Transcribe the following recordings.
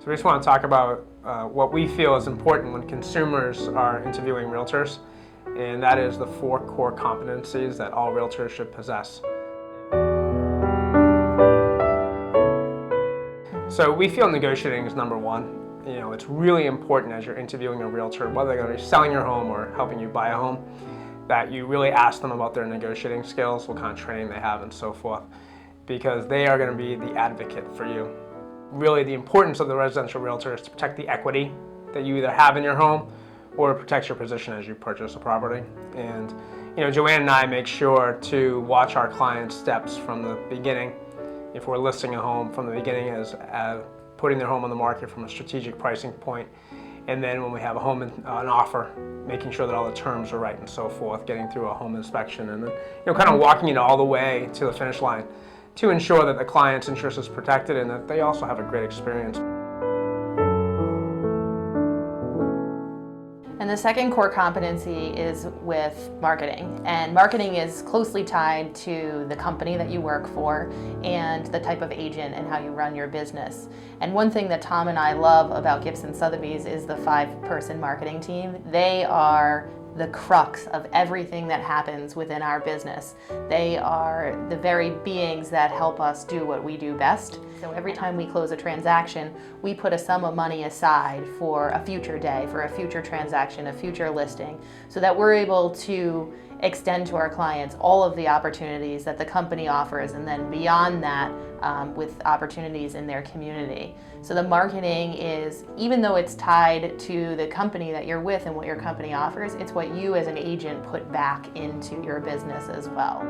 So we just want to talk about what we feel is important when consumers are interviewing realtors, and that is the 4 core competencies that all realtors should possess. So we feel negotiating is number one. It's really important as you're interviewing a realtor, whether they're going to be selling your home or helping you buy a home, that you really ask them about their negotiating skills, what kind of training they have, and so forth, because they are going to be the advocate for you. Really, the importance of the residential realtor is to protect the equity that you either have in your home or to protect your position as you purchase a property. And Joanne and I make sure to watch our clients' steps from the beginning. If we're listing a home from the beginning as putting their home on the market from a strategic pricing point, and then when we have a home an offer, making sure that all the terms are right and so forth, getting through a home inspection, and then kind of walking it all the way to the finish line to ensure that the client's interest is protected and that they also have a great experience. And the second core competency is with marketing. And marketing is closely tied to the company that you work for and the type of agent and how you run your business. And one thing that Tom and I love about Gibson Sotheby's is the 5-person marketing team. They are the crux of everything that happens within our business. They are the very beings that help us do what we do best. So every time we close a transaction, we put a sum of money aside for a future day, for a future transaction, a future listing, so that we're able to extend to our clients all of the opportunities that the company offers, and then beyond that, with opportunities in their community. So the marketing is, even though it's tied to the company that you're with and what your company offers, it's what you as an agent put back into your business as well.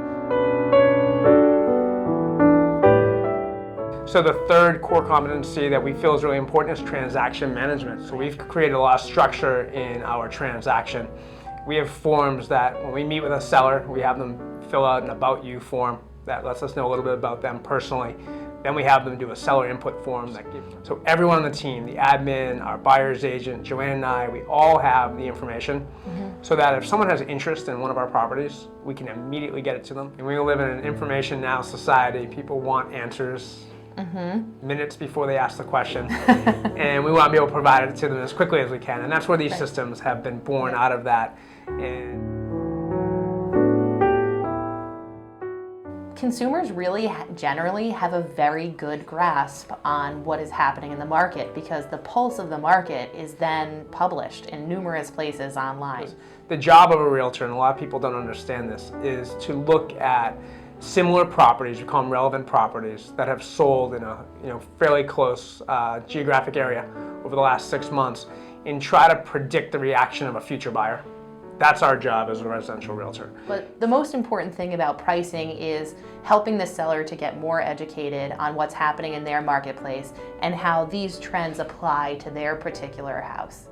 So the third core competency that we feel is really important is transaction management. So we've created a lot of structure in our transaction. We have forms that when we meet with a seller, we have them fill out an About You form that lets us know a little bit about them personally. Then we have them do a seller input form that gives. So everyone on the team, the admin, our buyer's agent, Joanne and I, we all have the information so that if someone has interest in one of our properties, we can immediately get it to them. And we live in an information now society. People want answers minutes before they ask the question, and we want to be able to provide it to them as quickly as we can, and that's where these systems have been born out of that. And consumers really generally have a very good grasp on what is happening in the market, because the pulse of the market is then published in numerous places online. The job of a realtor, and a lot of people don't understand this, is to look at similar properties, we call them relevant properties, that have sold in a fairly close geographic area over the last 6 months, and try to predict the reaction of a future buyer. That's our job as a residential realtor. But the most important thing about pricing is helping the seller to get more educated on what's happening in their marketplace and how these trends apply to their particular house.